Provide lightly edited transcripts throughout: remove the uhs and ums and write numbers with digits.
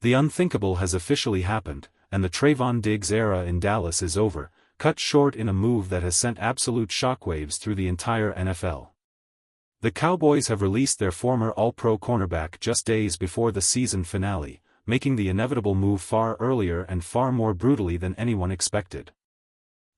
The unthinkable has officially happened, and the Trevon Diggs era in Dallas is over, cut short in a move that has sent absolute shockwaves through the entire NFL. The Cowboys have released their former All-Pro cornerback just days before the season finale, making the inevitable move far earlier and far more brutally than anyone expected.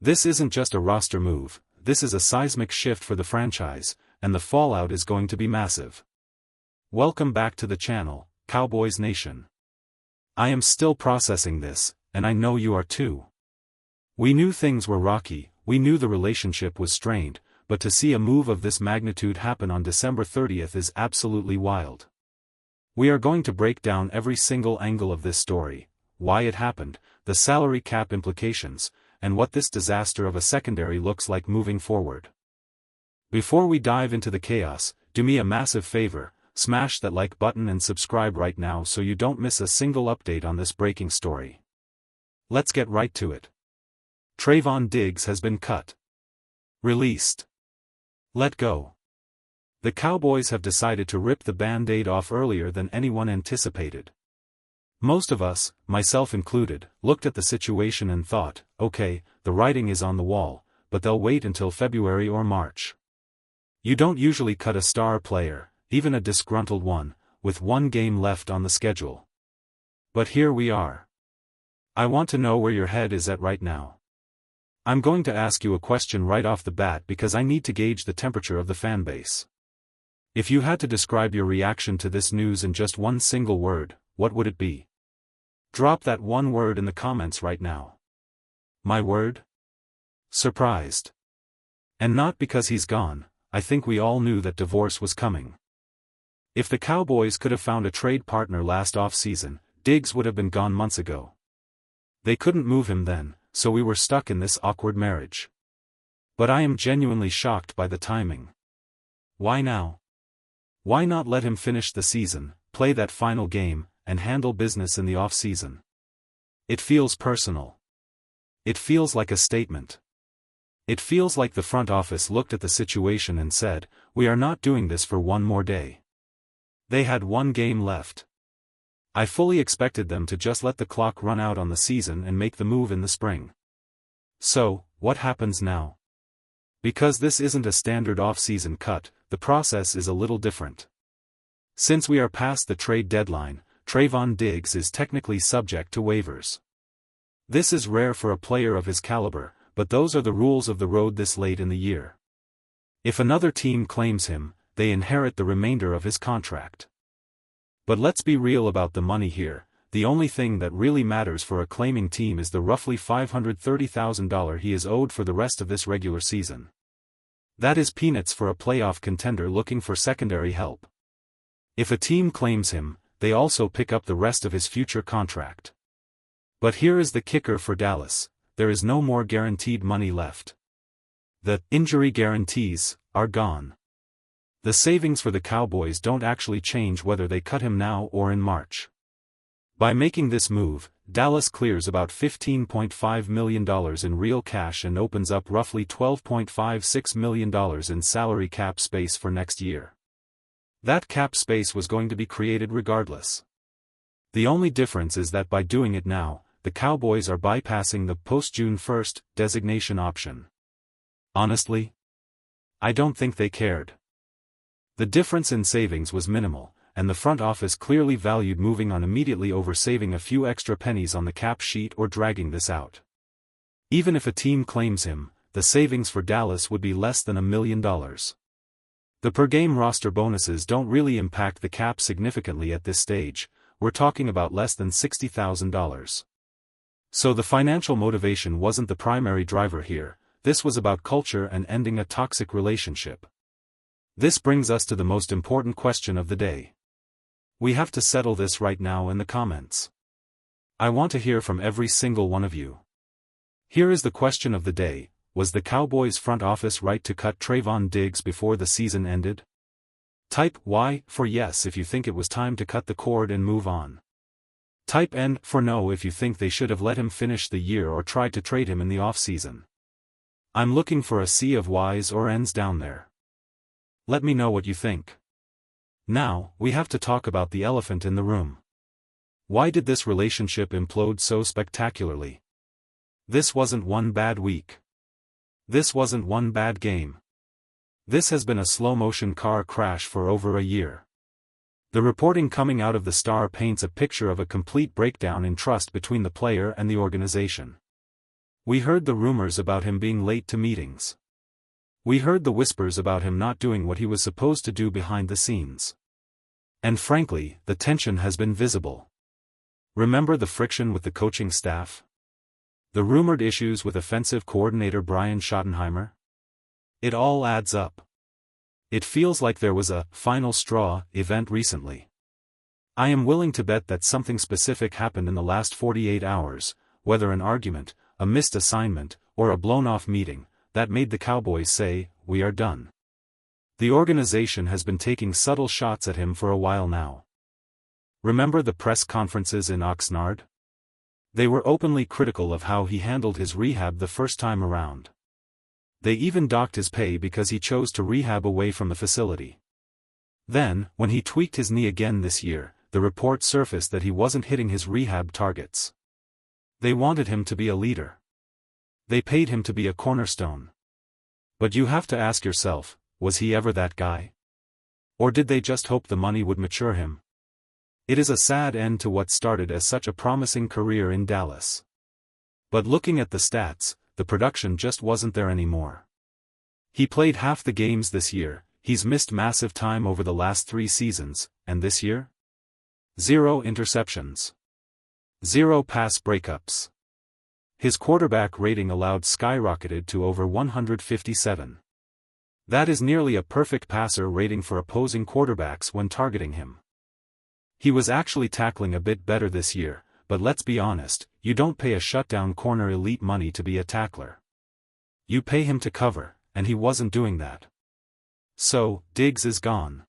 This isn't just a roster move, this is a seismic shift for the franchise, and the fallout is going to be massive. Welcome back to the channel, Cowboys Nation. I am still processing this, and I know you are too. We knew things were rocky, we knew the relationship was strained, but to see a move of this magnitude happen on December 30th is absolutely wild. We are going to break down every single angle of this story, why it happened, the salary cap implications, and what this disaster of a secondary looks like moving forward. Before we dive into the chaos, do me a massive favor, smash that like button and subscribe right now so you don't miss a single update on this breaking story. Let's get right to it. Trevon Diggs has been cut. Released. Let go. The Cowboys have decided to rip the Band-Aid off earlier than anyone anticipated. Most of us, myself included, looked at the situation and thought, okay, the writing is on the wall, but they'll wait until February or March. You don't usually cut a star player, even a disgruntled one, with one game left on the schedule. But here we are. I want to know where your head is at right now. I'm going to ask you a question right off the bat because I need to gauge the temperature of the fanbase. If you had to describe your reaction to this news in just one single word, what would it be? Drop that one word in the comments right now. My word? Surprised. And not because he's gone, I think we all knew that divorce was coming. If the Cowboys could have found a trade partner last offseason, Diggs would have been gone months ago. They couldn't move him then, so we were stuck in this awkward marriage. But I am genuinely shocked by the timing. Why now? Why not let him finish the season, play that final game, and handle business in the offseason? It feels personal. It feels like a statement. It feels like the front office looked at the situation and said, we are not doing this for one more day. They had one game left. I fully expected them to just let the clock run out on the season and make the move in the spring. So, what happens now? Because this isn't a standard off-season cut, the process is a little different. Since we are past the trade deadline, Trevon Diggs is technically subject to waivers. This is rare for a player of his caliber, but those are the rules of the road this late in the year. If another team claims him, they inherit the remainder of his contract. But let's be real about the money here, the only thing that really matters for a claiming team is the roughly $530,000 he is owed for the rest of this regular season. That is peanuts for a playoff contender looking for secondary help. If a team claims him, they also pick up the rest of his future contract. But here is the kicker for Dallas, there is no more guaranteed money left. The injury guarantees are gone. The savings for the Cowboys don't actually change whether they cut him now or in March. By making this move, Dallas clears about $15.5 million in real cash and opens up roughly $12.56 million in salary cap space for next year. That cap space was going to be created regardless. The only difference is that by doing it now, the Cowboys are bypassing the post-June 1st designation option. Honestly, I don't think they cared. The difference in savings was minimal, and the front office clearly valued moving on immediately over saving a few extra pennies on the cap sheet or dragging this out. Even if a team claims him, the savings for Dallas would be less than $1 million. The per-game roster bonuses don't really impact the cap significantly at this stage, we're talking about less than $60,000. So the financial motivation wasn't the primary driver here, this was about culture and ending a toxic relationship. This brings us to the most important question of the day. We have to settle this right now in the comments. I want to hear from every single one of you. Here is the question of the day, was the Cowboys front office right to cut Trevon Diggs before the season ended? Type Y for yes if you think it was time to cut the cord and move on. Type N for no if you think they should have let him finish the year or tried to trade him in the offseason. I'm looking for a sea of Ys or Ns down there. Let me know what you think. Now, we have to talk about the elephant in the room. Why did this relationship implode so spectacularly? This wasn't one bad week. This wasn't one bad game. This has been a slow-motion car crash for over a year. The reporting coming out of the Star paints a picture of a complete breakdown in trust between the player and the organization. We heard the rumors about him being late to meetings. We heard the whispers about him not doing what he was supposed to do behind the scenes. And frankly, the tension has been visible. Remember the friction with the coaching staff? The rumored issues with offensive coordinator Brian Schottenheimer? It all adds up. It feels like there was a final straw event recently. I am willing to bet that something specific happened in the last 48 hours, whether an argument, a missed assignment, or a blown-off meeting, that made the Cowboys say, "We are done." The organization has been taking subtle shots at him for a while now. Remember the press conferences in Oxnard? They were openly critical of how he handled his rehab the first time around. They even docked his pay because he chose to rehab away from the facility. Then, when he tweaked his knee again this year, the report surfaced that he wasn't hitting his rehab targets. They wanted him to be a leader. They paid him to be a cornerstone. But you have to ask yourself, was he ever that guy? Or did they just hope the money would mature him? It is a sad end to what started as such a promising career in Dallas. But looking at the stats, the production just wasn't there anymore. He played half the games this year, he's missed massive time over the last 3 seasons, and this year? 0 interceptions. 0 pass breakups. His quarterback rating allowed skyrocketed to over 157. That is nearly a perfect passer rating for opposing quarterbacks when targeting him. He was actually tackling a bit better this year, but let's be honest, you don't pay a shutdown corner elite money to be a tackler. You pay him to cover, and he wasn't doing that. So, Diggs is gone.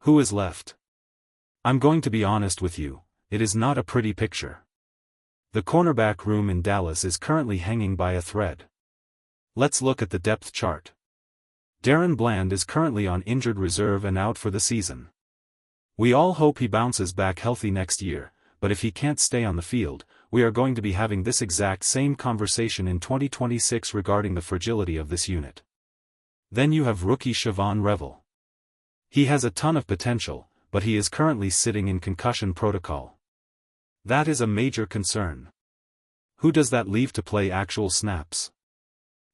Who is left? I'm going to be honest with you, it is not a pretty picture. The cornerback room in Dallas is currently hanging by a thread. Let's look at the depth chart. DaRon Bland is currently on injured reserve and out for the season. We all hope he bounces back healthy next year, but if he can't stay on the field, we are going to be having this exact same conversation in 2026 regarding the fragility of this unit. Then you have rookie Trevon Diggs. He has a ton of potential, but he is currently sitting in concussion protocol. That is a major concern. Who does that leave to play actual snaps?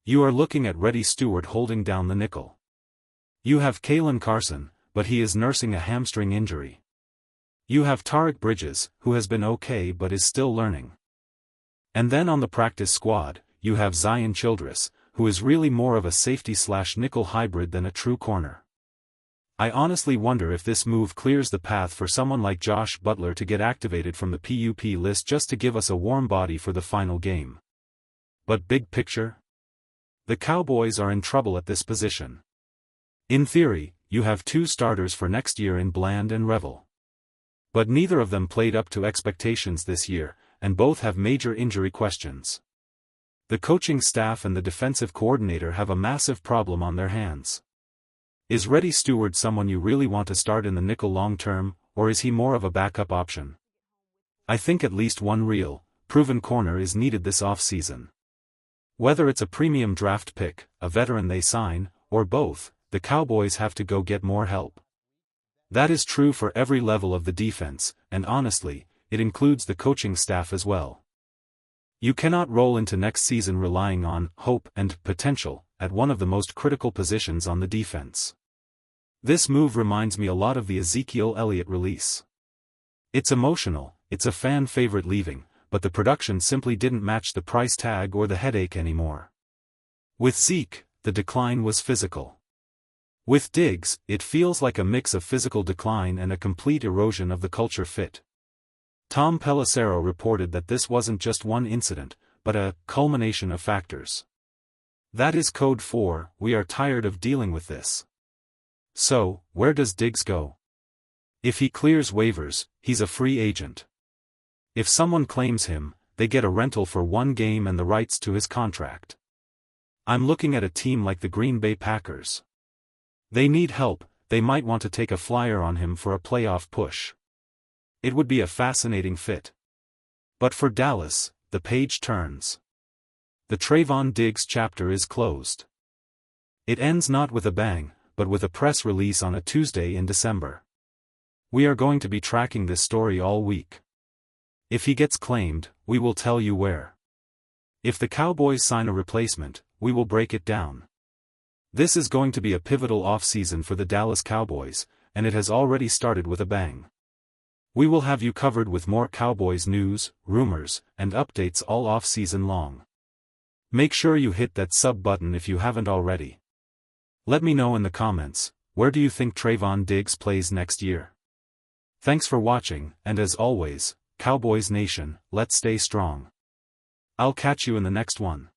You are looking at Reddy Stewart holding down the nickel. You have Kalen Carson, but he is nursing a hamstring injury. You have Tarek Bridges, who has been okay but is still learning. And then on the practice squad, you have Zion Childress, who is really more of a safety/nickel hybrid than a true corner. I honestly wonder if this move clears the path for someone like Josh Butler to get activated from the PUP list just to give us a warm body for the final game. But big picture? The Cowboys are in trouble at this position. In theory, you have 2 starters for next year in Bland and Revel. But neither of them played up to expectations this year, and both have major injury questions. The coaching staff and the defensive coordinator have a massive problem on their hands. Is Reddy Stewart someone you really want to start in the nickel long-term, or is he more of a backup option? I think at least one real, proven corner is needed this offseason. Whether it's a premium draft pick, a veteran they sign, or both, the Cowboys have to go get more help. That is true for every level of the defense, and honestly, it includes the coaching staff as well. You cannot roll into next season relying on hope and potential at one of the most critical positions on the defense. This move reminds me a lot of the Ezekiel Elliott release. It's emotional, it's a fan favorite leaving, but the production simply didn't match the price tag or the headache anymore. With Zeke, the decline was physical. With Diggs, it feels like a mix of physical decline and a complete erosion of the culture fit. Tom Pelissero reported that this wasn't just one incident, but a culmination of factors. That is code for, we are tired of dealing with this. So, where does Diggs go? If he clears waivers, he's a free agent. If someone claims him, they get a rental for 1 game and the rights to his contract. I'm looking at a team like the Green Bay Packers. They need help, they might want to take a flyer on him for a playoff push. It would be a fascinating fit. But for Dallas, the page turns. The Trevon Diggs chapter is closed. It ends not with a bang, but with a press release on a Tuesday in December. We are going to be tracking this story all week. If he gets claimed, we will tell you where. If the Cowboys sign a replacement, we will break it down. This is going to be a pivotal offseason for the Dallas Cowboys, and it has already started with a bang. We will have you covered with more Cowboys news, rumors, and updates all offseason long. Make sure you hit that sub button if you haven't already. Let me know in the comments, where do you think Trevon Diggs plays next year? Thanks for watching, and as always, Cowboys Nation, let's stay strong. I'll catch you in the next one.